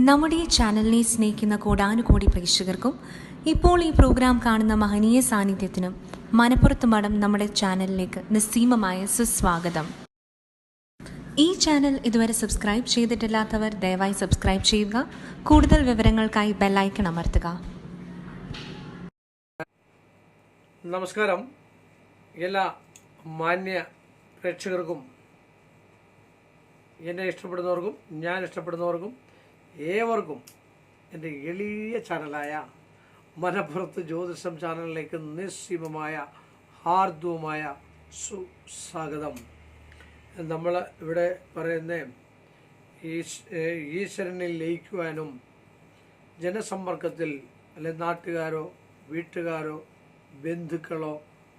നമ്മുടെ ഈ ചാനലിനെ സ്നേഹിക്കുന്ന കോടാനുകോടി പ്രേക്ഷകർക്കും ഇപ്പോൾ ഈ പ്രോഗ്രാം കാണുന്ന മഹനീയ സാന്നിധ്യത്തിനും മനപ്പുറത്ത് മഠം നമ്മുടെ ചാനലിലേക്ക് നിസ്സീമമായ സുസ്വാഗതം. ഈ ചാനൽ ഇതുവരെ സബ്സ്ക്രൈബ് ചെയ്തിട്ടില്ലാത്തവർ ദയവായി സബ്സ്ക്രൈബ് ചെയ്യുക. കൂടുതൽ വിവരങ്ങൾക്കായി ബെല്ലൈക്കൺ അമർത്തുക. നമസ്കാരം. എല്ലാ മാന്യ പ്രേക്ഷകർക്കും, എന്നെ ഇഷ്ടപ്പെടുന്നവർക്കും ഞാൻ ഇഷ്ടപ്പെടുന്നവർക്കും ഏവർക്കും എൻ്റെ എളിയ ചാനലായ മനപ്പുറത്ത് ജ്യോതിഷം ചാനലിലേക്ക് നിസ്സീമമായ ഹാർദവുമായ സുസ്വാഗതം. നമ്മൾ ഇവിടെ പറയുന്ന ഈശ്വരനിൽ ലയിക്കുവാനും ജനസമ്പർക്കത്തിൽ അല്ലെ നാട്ടുകാരോ വീട്ടുകാരോ ബന്ധുക്കളോ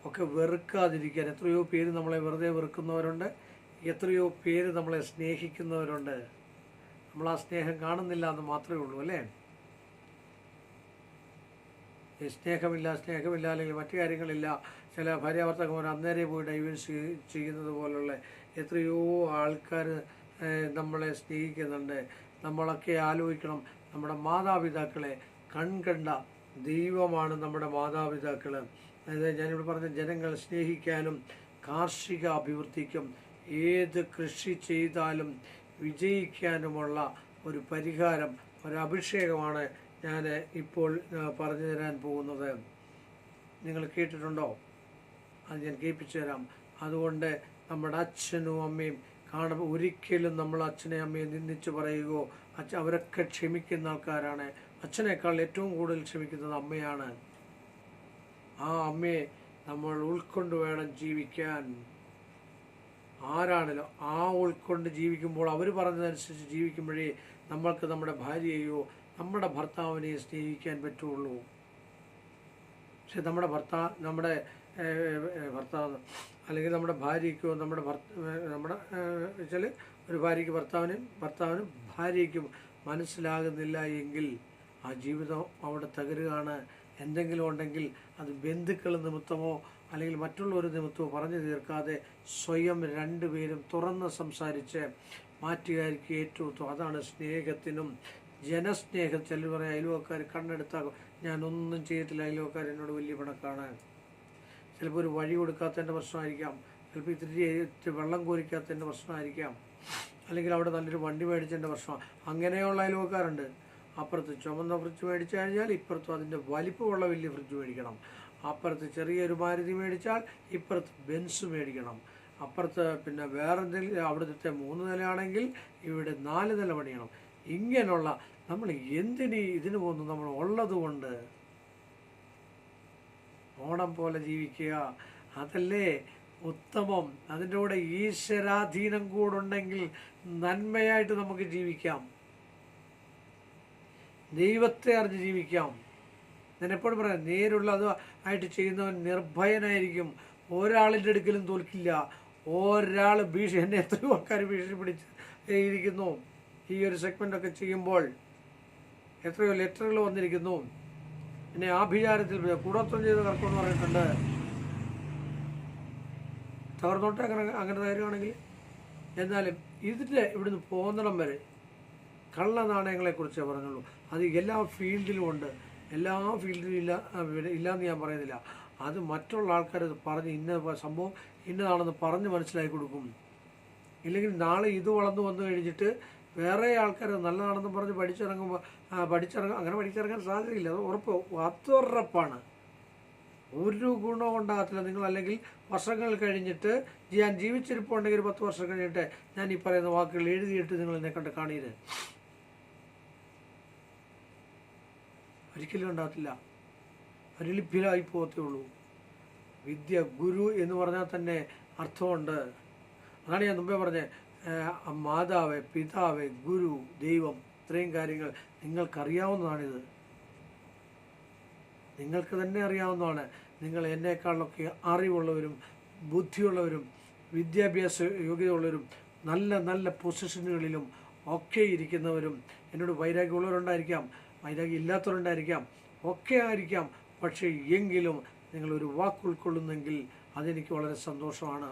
ഒക്കെ വെറുക്കാതിരിക്കാൻ എത്രയോ പേര് നമ്മളെ വെറുതെ വെറുക്കുന്നവരുണ്ട്, എത്രയോ പേര് നമ്മളെ സ്നേഹിക്കുന്നവരുണ്ട്. നമ്മൾ ആ സ്നേഹം കാണുന്നില്ല എന്ന് മാത്രമേ ഉള്ളൂ, അല്ലേ? സ്നേഹമില്ല അല്ലെങ്കിൽ മറ്റു കാര്യങ്ങളില്ല. ചില ഭാര്യാഭർത്താക്കന്മാർ അന്നേരെ പോയി ഡൈവേഴ്സ് ചെയ്യുന്നത് പോലുള്ള എത്രയോ ആൾക്കാർ നമ്മളെ സ്നേഹിക്കുന്നുണ്ട്. നമ്മളൊക്കെ ആലോചിക്കണം, നമ്മുടെ മാതാപിതാക്കളെ കൺകണ്ട ദൈവമാണ് നമ്മുടെ മാതാപിതാക്കൾ. അതായത് ഞാനിവിടെ പറഞ്ഞ ജനങ്ങൾ സ്നേഹിക്കാനും കാർഷിക അഭിവൃദ്ധിക്കും ഏത് കൃഷി ചെയ്താലും വിജയിക്കാനുമുള്ള ഒരു പരിഹാരം, ഒരു അഭിഷേകമാണ് ഞാൻ ഇപ്പോൾ പറഞ്ഞു തരാൻ പോകുന്നത്. നിങ്ങൾ കേട്ടിട്ടുണ്ടോ? അത് ഞാൻ കേൾപ്പിച്ചു തരാം. അതുകൊണ്ട് നമ്മുടെ അച്ഛനും അമ്മയും കാണുമ്പോൾ ഒരിക്കലും നമ്മൾ അച്ഛനെയും അമ്മയെ നിന്ദിച്ച് പറയുകയോ, അവരൊക്കെ ക്ഷമിക്കുന്ന ആൾക്കാരാണ്. അച്ഛനേക്കാൾ ഏറ്റവും കൂടുതൽ ക്ഷമിക്കുന്നത് അമ്മയാണ്. ആ അമ്മയെ നമ്മൾ ഉൾക്കൊണ്ട് വേണം ജീവിക്കാൻ. ആരാണല്ലോ ആ ഉൾക്കൊണ്ട് ജീവിക്കുമ്പോൾ, അവർ പറഞ്ഞതനുസരിച്ച് ജീവിക്കുമ്പോഴേ നമ്മൾക്ക് നമ്മുടെ ഭാര്യയെയോ നമ്മുടെ ഭർത്താവിനെയോ സ്നേഹിക്കാൻ പറ്റുള്ളൂ. പക്ഷെ നമ്മുടെ ഭർത്താവ് അല്ലെങ്കിൽ നമ്മുടെ ഭാര്യയ്ക്കോ നമ്മുടെ വെച്ചാൽ ഒരു ഭാര്യയ്ക്ക് ഭർത്താവിനും ഭാര്യയ്ക്കും മനസ്സിലാകുന്നില്ല എങ്കിൽ ആ ജീവിതം അവിടെ തകരുകയാണ്. എന്തെങ്കിലും ഉണ്ടെങ്കിൽ അത് ബന്ധുക്കൾ നിമിത്തമോ അല്ലെങ്കിൽ മറ്റുള്ളവർ നിമിത്തമോ പറഞ്ഞു തീർക്കാതെ സ്വയം രണ്ടുപേരും തുറന്ന് സംസാരിച്ച് മാറ്റുകാർക്ക് ഏറ്റവും അതാണ് സ്നേഹത്തിനും ജനസ്നേഹം. ചിലർ പറയാം അയൽവക്കാർ കണ്ണെടുത്താകും, ഞാനൊന്നും ചെയ്തിട്ടില്ല, അയൽവക്കാർ എന്നോട് വലിയ പിണക്കാണ്. ചിലപ്പോൾ ഒരു വഴി കൊടുക്കാത്തതിൻ്റെ പ്രശ്നമായിരിക്കാം, ചിലപ്പോൾ ഇത്തിരി വെള്ളം കോരിക്കാത്തതിൻ്റെ പ്രശ്നമായിരിക്കാം, അല്ലെങ്കിൽ അവിടെ നല്ലൊരു വണ്ടി മേടിച്ചതിൻ്റെ പ്രശ്നമാണ്. അങ്ങനെയുള്ള അയൽവക്കാരുണ്ട്. അപ്പുറത്ത് ചുമന്ന ഫ്രിഡ്ജ് മേടിച്ചു കഴിഞ്ഞാൽ ഇപ്പുറത്തും അതിൻ്റെ വലിപ്പമുള്ള വലിയ ഫ്രിഡ്ജ് മേടിക്കണം. അപ്പുറത്ത് ചെറിയൊരു മാരുതി മേടിച്ചാൽ ഇപ്പുറത്ത് ബെൻസ് മേടിക്കണം. അപ്പുറത്ത് പിന്നെ വേറെന്തെങ്കിലും അവിടുത്തെ 3 നിലയാണെങ്കിൽ ഇവിടെ 4 നില പണിയണം. ഇങ്ങനെയുള്ള നമ്മൾ ഇതിനു പോകുന്നു? നമ്മൾ ഉള്ളത് കൊണ്ട് ഓണം പോലെ ജീവിക്കുക, അതല്ലേ ഉത്തമം. അതിൻ്റെ കൂടെ ഈശ്വരാധീനം കൂടുണ്ടെങ്കിൽ നന്മയായിട്ട് നമുക്ക് ജീവിക്കാം, ദൈവത്തെ അറിഞ്ഞ് ജീവിക്കാം. ഞാൻ എപ്പോഴും പറയാം, നേരുള്ളത് ആയിട്ട് ചെയ്യുന്നവൻ നിർഭയനായിരിക്കും. ഒരാളിൻ്റെ അടുക്കലും തോൽക്കില്ല. ഒരാൾ എന്നെ എത്രയോ ആൾക്കാർ ഭീഷണി പിടിച്ച് ഇരിക്കുന്നു. ഈ ഒരു സെഗ്മെൻ്റൊക്കെ ചെയ്യുമ്പോൾ എത്രയോ ലെറ്ററുകൾ വന്നിരിക്കുന്നു. എന്നെ ആഭിചാരത്തിൽ കൂടോത്രം ചെയ്ത് കറക്കുമെന്ന് പറഞ്ഞിട്ടുണ്ട്. തകർന്നോട്ടെ അങ്ങനെ കാര്യമാണെങ്കിൽ. എന്നാലും ഇവിടുന്ന് പോകുന്നിടം വരെ കള്ള നാണയങ്ങളെക്കുറിച്ചേ പറഞ്ഞുള്ളൂ. അത് എല്ലാ ഫീൽഡിലും ഉണ്ട്. എല്ലാ ഫീൽഡിലും ഇല്ലയെന്ന് ഞാൻ പറയുന്നില്ല. അത് മറ്റുള്ള ആൾക്കാർ പറഞ്ഞ് ഇന്ന സംഭവം ഇന്നതാണെന്ന് പറഞ്ഞ് മനസ്സിലാക്കി കൊടുക്കും. ഇല്ലെങ്കിൽ നാളെ ഇത് വളർന്നു വന്നു കഴിഞ്ഞിട്ട് വേറെ ആൾക്കാർ നല്ലതാണെന്ന് പറഞ്ഞ് അങ്ങനെ പഠിച്ചിറങ്ങാൻ സാധ്യതയില്ല. അത് ഉറപ്പാണ്. ഒരു ഗുണവും ഉണ്ടാകത്തില്ല. നിങ്ങൾ അല്ലെങ്കിൽ വർഷങ്ങൾ കഴിഞ്ഞിട്ട് ഞാൻ ജീവിച്ചിരിപ്പുണ്ടെങ്കിൽ ഒരു 10 വർഷം കഴിഞ്ഞിട്ട് ഞാൻ ഈ പറയുന്ന വാക്കുകൾ എഴുതിയിട്ട് നിങ്ങൾ എന്നെ കണ്ട് കാണീര്. ഒരിക്കലും ഉണ്ടാകത്തില്ല. പരിലിപ്പിലായി പോകത്തേ ഉള്ളൂ. വിദ്യ, ഗുരു എന്ന് പറഞ്ഞാൽ തന്നെ അർത്ഥമുണ്ട്. അതാണ് ഞാൻ മുമ്പേ പറഞ്ഞത്. മാതാവ്, പിതാവ്, ഗുരു, ദൈവം, ഇത്രയും കാര്യങ്ങൾ നിങ്ങൾക്കറിയാവുന്നതാണിത്. നിങ്ങൾക്ക് തന്നെ അറിയാവുന്നതാണ്. നിങ്ങൾ എന്നെക്കാളൊക്കെ അറിവുള്ളവരും ബുദ്ധിയുള്ളവരും വിദ്യാഭ്യാസ യോഗ്യതയുള്ളവരും നല്ല നല്ല പൊസിഷനുകളിലും ഒക്കെ ഇരിക്കുന്നവരും എന്നോട് വൈരാഗ്യമുള്ളവരുണ്ടായിരിക്കാം, വൈരാഗ്യം ഇല്ലാത്തവരുണ്ടായിരിക്കാം, ഒക്കെ ആയിരിക്കാം. പക്ഷേ എങ്കിലും നിങ്ങളൊരു വാക്ക് ഉൾക്കൊള്ളുന്നെങ്കിൽ അതെനിക്ക് വളരെ സന്തോഷമാണ്.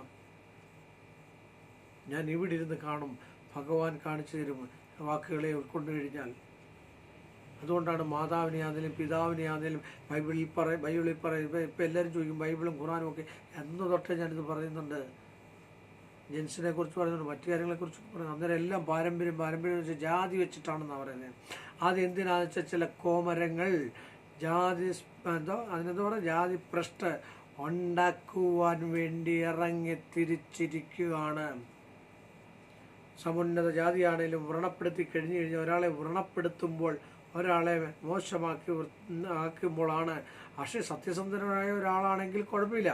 ഞാൻ ഇവിടെ ഇരുന്ന് കാണും, ഭഗവാൻ കാണിച്ചു തരും വാക്കുകളെ ഉൾക്കൊണ്ടു കഴിഞ്ഞാൽ. അതുകൊണ്ടാണ് മാതാവിനെ ആണെങ്കിലും പിതാവിനെ ആണെങ്കിലും ബൈബിളിൽ പറയും. ഇപ്പം എല്ലാവരും ചോദിക്കും ബൈബിളും ഖുറാനും ഒക്കെ എന്ന് തൊട്ടേ ഞാനിത് പറയുന്നുണ്ട്. ജെൻസിനെ കുറിച്ച് പറയുന്നുണ്ട്, മറ്റു കാര്യങ്ങളെക്കുറിച്ച് പറയുന്നത്. അന്നേരം എല്ലാം പാരമ്പര്യം വെച്ച് ജാതി വെച്ചിട്ടാണെന്നാണ് പറയുന്നത്. അത് എന്തിനാണെന്ന് വെച്ചാൽ ചില കോമരങ്ങൾ അതിനെന്താ പറയുക, ജാതി ഭ്രഷ്ട ഉണ്ടാക്കുവാൻ വേണ്ടി ഇറങ്ങി തിരിച്ചിരിക്കുകയാണ്. സമുന്നത ജാതിയാണെങ്കിലും വ്രണപ്പെടുത്തി കഴിഞ്ഞാൽ ഒരാളെ വ്രണപ്പെടുത്തുമ്പോൾ, ഒരാളെ ആക്കുമ്പോഴാണ്. പക്ഷേ സത്യസന്ധനായ ഒരാളാണെങ്കിൽ കുഴപ്പമില്ല,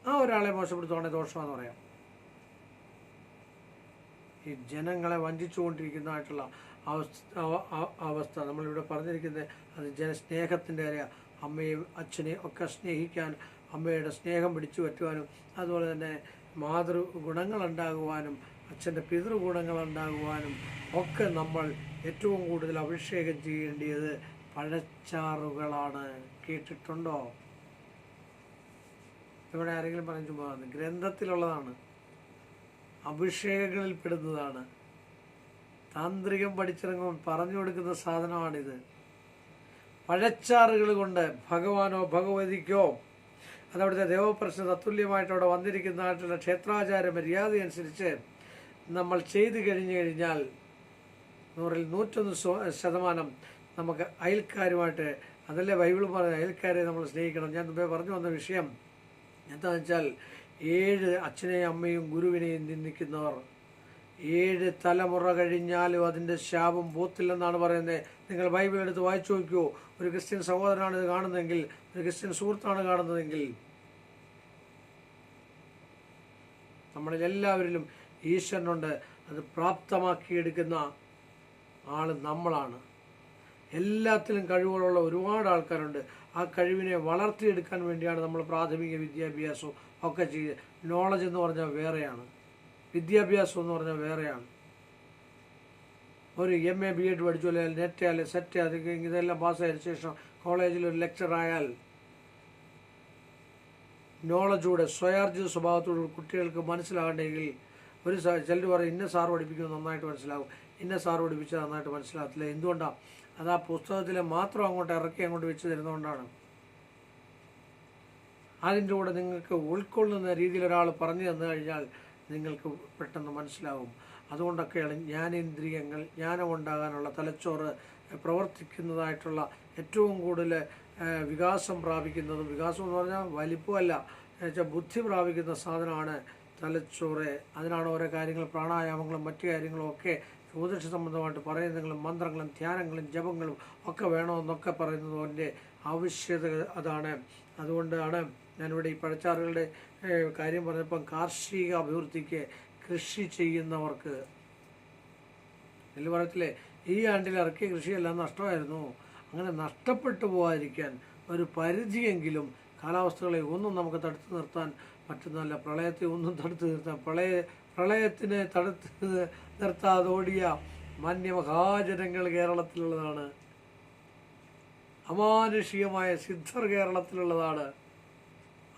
ആ ഒരാളെ മോശപ്പെടുത്തുവാണെങ്കിൽ ദോഷമാണെന്ന് പറയാം. ഈ ജനങ്ങളെ വഞ്ചിച്ചുകൊണ്ടിരിക്കുന്നതായിട്ടുള്ള അവസ്ഥ നമ്മളിവിടെ പറഞ്ഞിരിക്കുന്നത് അത് ജനസ്നേഹത്തിൻ്റെ കാര്യം. അമ്മയും അച്ഛനെയും ഒക്കെ സ്നേഹിക്കാൻ, അമ്മയുടെ സ്നേഹം പിടിച്ചു പറ്റുവാനും, അതുപോലെ തന്നെ മാതൃഗുണങ്ങളുണ്ടാകുവാനും അച്ഛൻ്റെ പിതൃഗുണങ്ങളുണ്ടാകുവാനും ഒക്കെ നമ്മൾ ഏറ്റവും കൂടുതൽ അഭിഷേകം ചെയ്യേണ്ടത് പഴച്ചാറുകളാണ്. കേട്ടിട്ടുണ്ടോ? ഇവിടെ ആരെങ്കിലും പറഞ്ഞു പോകുന്നത് ഗ്രന്ഥത്തിലുള്ളതാണ്, അഭിഷേകങ്ങളിൽ പെടുന്നതാണ്. താന്ത്രികം പഠിച്ചിറങ്ങും പറഞ്ഞു കൊടുക്കുന്ന സാധനമാണിത്. പഴച്ചാറുകൾ കൊണ്ട് ഭഗവാനോ ഭഗവതിക്കോ അതവിടുത്തെ ദേവപ്രശ്ന തത്തുല്യമായിട്ട് അവിടെ വന്നിരിക്കുന്നതായിട്ടുള്ള ക്ഷേത്രാചാര മര്യാദ അനുസരിച്ച് നമ്മൾ ചെയ്തു കഴിഞ്ഞാൽ 100-ൽ 101% നമുക്ക് അയൽക്കാരുമായിട്ട്, അതല്ലേ ബൈബിൾ പറഞ്ഞ അയൽക്കാരെ നമ്മൾ സ്നേഹിക്കണം. ഞാൻ മുമ്പേ പറഞ്ഞു വന്ന വിഷയം എന്താണെന്ന് വെച്ചാൽ 7 അച്ഛനെയും അമ്മയും ഗുരുവിനെയും നിന്ദിക്കുന്നവർ 7 തലമുറ കഴിഞ്ഞാലും അതിൻ്റെ ശാപം പോത്തില്ലെന്നാണ് പറയുന്നത്. നിങ്ങൾ ബൈബിൾ എടുത്ത് വായിച്ചു നോക്കിയോ. ഒരു ക്രിസ്ത്യൻ സഹോദരനാണ് ഇത് കാണുന്നതെങ്കിൽ, ഒരു ക്രിസ്ത്യൻ സുഹൃത്താണ് കാണുന്നതെങ്കിൽ, നമ്മളിൽ എല്ലാവരിലും ഈശ്വരനുണ്ട്. അത് പ്രാപ്തമാക്കിയെടുക്കുന്ന ആൾ നമ്മളാണ്. എല്ലാത്തിലും കഴിവുകളുള്ള ഒരുപാട് ആൾക്കാരുണ്ട്. ആ കഴിവിനെ വളർത്തിയെടുക്കാൻ വേണ്ടിയാണ് നമ്മൾ പ്രാഥമിക വിദ്യാഭ്യാസവും ഒക്കെ ചെയ്യുക. നോളജ് എന്ന് പറഞ്ഞാൽ വേറെയാണ്, വിദ്യാഭ്യാസം എന്ന് പറഞ്ഞാൽ വേറെയാണ്. ഒരു MA BEd പഠിച്ചു, അല്ലെങ്കിൽ നെറ്റ് അല്ലെങ്കിൽ സെറ്റ് അതൊക്കെ ഇതെല്ലാം പാസ്സായതിനു ശേഷം കോളേജിൽ ഒരു ലെക്ചറായാൽ നോളജൂടെ സ്വയാർജിത സ്വഭാവത്തോട് കുട്ടികൾക്ക് മനസ്സിലാകണമെങ്കിൽ ചിലർ പറയും ഇന്ന സാർ പഠിപ്പിക്കുന്നത് നന്നായിട്ട് മനസ്സിലാവും, ഇന്ന സാർ പഠിപ്പിച്ചാൽ നന്നായിട്ട് മനസ്സിലാകത്തില്ല. എന്തുകൊണ്ടാണ്? അത് ആ പുസ്തകത്തിലെ മാത്രം അങ്ങോട്ട് ഇറക്കി അങ്ങോട്ട് വെച്ച് തരുന്നതുകൊണ്ടാണ്. അതിൻ്റെ കൂടെ നിങ്ങൾക്ക് ഉൾക്കൊള്ളുന്ന രീതിയിൽ ഒരാൾ പറഞ്ഞു തന്നു കഴിഞ്ഞാൽ നിങ്ങൾക്ക് പെട്ടെന്ന് മനസ്സിലാവും. അതുകൊണ്ടൊക്കെയാണ് ജ്ഞാനേന്ദ്രിയങ്ങൾ, ജ്ഞാനമുണ്ടാകാനുള്ള തലച്ചോറ് പ്രവർത്തിക്കുന്നതായിട്ടുള്ള ഏറ്റവും കൂടുതൽ വികാസം പ്രാപിക്കുന്നതും, വികാസം എന്ന് പറഞ്ഞാൽ വലിപ്പമല്ല, എന്നുവെച്ചാൽ ബുദ്ധി പ്രാപിക്കുന്ന സാധനമാണ് തലച്ചോറ്. അതിനാണ് ഓരോ കാര്യങ്ങൾ, പ്രാണായാമങ്ങളും മറ്റു കാര്യങ്ങളും ഒക്കെ ജ്യോതിഷ സംബന്ധമായിട്ട് പറയുന്നതും മന്ത്രങ്ങളും ധ്യാനങ്ങളും ജപങ്ങളും ഒക്കെ വേണമെന്നൊക്കെ പറയുന്നതിൻ്റെ ആവശ്യകത അതാണ്. അതുകൊണ്ടാണ് ഞാനിവിടെ ഈ പഴച്ചാറുകളുടെ കാര്യം പറഞ്ഞപ്പം കാർഷിക അഭിവൃദ്ധിക്ക് കൃഷി ചെയ്യുന്നവർക്ക് പറയത്തില്ലേ, ഈ ആണ്ടിൽ ഇറക്കിയ കൃഷിയെല്ലാം നഷ്ടമായിരുന്നു. അങ്ങനെ നഷ്ടപ്പെട്ടു പോകാതിരിക്കാൻ ഒരു പരിധിയെങ്കിലും കാലാവസ്ഥകളെ ഒന്നും നമുക്ക് തടുത്തു നിർത്താൻ പറ്റുന്നതല്ല. പ്രളയത്തെ ഒന്നും തടുത്തു നിർത്താൻ, പ്രളയത്തിനെ തടുത്ത് നിർത്താതെ ഓടിയ മാന്യമഹാജനങ്ങൾ കേരളത്തിലുള്ളതാണ്. അമാനുഷികമായ സിദ്ധർ കേരളത്തിലുള്ളതാണ്.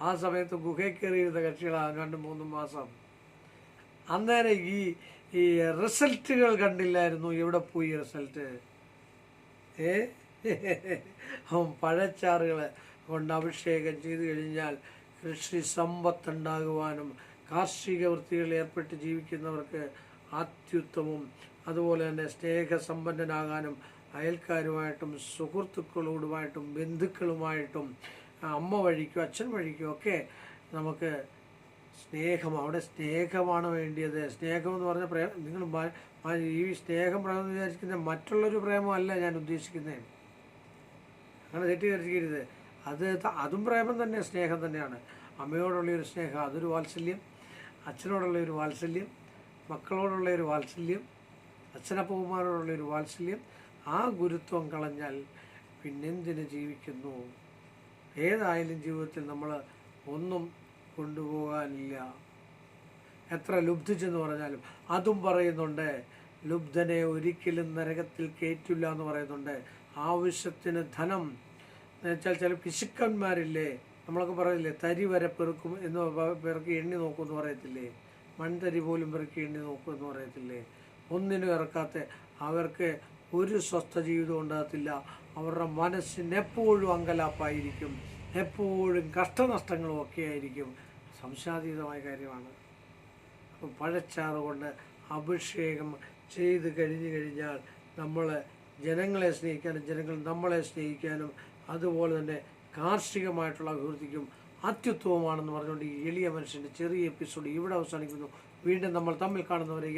ആ സമയത്ത് ഗുഹയ്ക്കേറിയിരുന്ന കക്ഷികളാണ് 2-3 മാസം. അന്നേരം ഈ റിസൾട്ടുകൾ കണ്ടില്ലായിരുന്നു. എവിടെ പോയി റിസൾട്ട്? പഴച്ചാറുകൾ കൊണ്ട് അഭിഷേകം ചെയ്തു കഴിഞ്ഞാൽ കൃഷി സമ്പത്തുണ്ടാകുവാനും കാർഷിക വൃത്തികളിൽ ഏർപ്പെട്ട് ജീവിക്കുന്നവർക്ക് അത്യുത്തമവും, അതുപോലെ തന്നെ സ്നേഹസമ്പന്നനാകാനും അയൽക്കാരുമായിട്ടും സുഹൃത്തുക്കളോടുമായിട്ടും ബന്ധുക്കളുമായിട്ടും അമ്മ വഴിക്കും അച്ഛൻ വഴിക്കും ഒക്കെ നമുക്ക് സ്നേഹം, അവിടെ സ്നേഹമാണ് വേണ്ടിയത്. സ്നേഹം എന്ന് പറഞ്ഞ പ്രേമം, നിങ്ങൾ ഈ സ്നേഹം പ്രേമം എന്ന് വിചാരിക്കുന്ന മറ്റുള്ളൊരു പ്രേമമല്ല ഞാൻ ഉദ്ദേശിക്കുന്നത്. അങ്ങനെ തെറ്റിദ്ധരിക്കരുത്. അതും പ്രേമം തന്നെ, സ്നേഹം തന്നെയാണ്. അമ്മയോടുള്ളൊരു സ്നേഹം, അതൊരു വാത്സല്യം. അച്ഛനോടുള്ളൊരു വാത്സല്യം, മക്കളോടുള്ളൊരു വാത്സല്യം, അച്ഛനപ്പൂമാരോടുള്ളൊരു വാത്സല്യം. ആ ഗുരുത്വം കളഞ്ഞാൽ പിന്നെന്തിന് ജീവിക്കുന്നു? ഏതായാലും ജീവിതത്തിൽ നമ്മൾ ഒന്നും കൊണ്ടുപോകാനില്ല. എത്ര ലുബ്ധിച്ചെന്ന് പറഞ്ഞാലും അതും പറയുന്നുണ്ട്. ലുബ്ധനെ ഒരിക്കലും നരകത്തിൽ കയറ്റില്ല എന്ന് പറയുന്നുണ്ട്. ആവശ്യത്തിന് ധനം എന്ന് വെച്ചാൽ ചില പിശുക്കന്മാരില്ലേ, നമ്മളൊക്കെ പറയില്ലേ, തരി വരെ പെറുക്കും എന്ന് പെറുക്കി എണ്ണി നോക്കുമെന്ന് പറയത്തില്ലേ, മൺതരി പോലും പെറുക്കി എണ്ണി നോക്കുമെന്ന് പറയത്തില്ലേ. ഒന്നിനും ഇറക്കാത്ത അവർക്ക് ഒരു സ്വസ്ഥ ജീവിതം ഉണ്ടാകത്തില്ല. അവരുടെ മനസ്സിന് എപ്പോഴും അങ്കലാപ്പായിരിക്കും, എപ്പോഴും കഷ്ടനഷ്ടങ്ങളും ഒക്കെ ആയിരിക്കും. സംശയാതീതമായ കാര്യമാണ്. അപ്പം പഴച്ചാറ് കൊണ്ട് അഭിഷേകം ചെയ്ത് കഴിഞ്ഞാൽ നമ്മൾ ജനങ്ങളെ സ്നേഹിക്കാനും ജനങ്ങൾ നമ്മളെ സ്നേഹിക്കാനും അതുപോലെ തന്നെ കാർഷികമായിട്ടുള്ള അഭിവൃദ്ധിക്കും അത്യുത്തമമാണെന്ന് പറഞ്ഞുകൊണ്ട് ഈ എളിയ മനുഷ്യൻ്റെ ചെറിയ എപ്പിസോഡ് ഇവിടെ അവസാനിക്കുന്നു. വീണ്ടും നമ്മൾ തമ്മിൽ കാണുന്നവരെ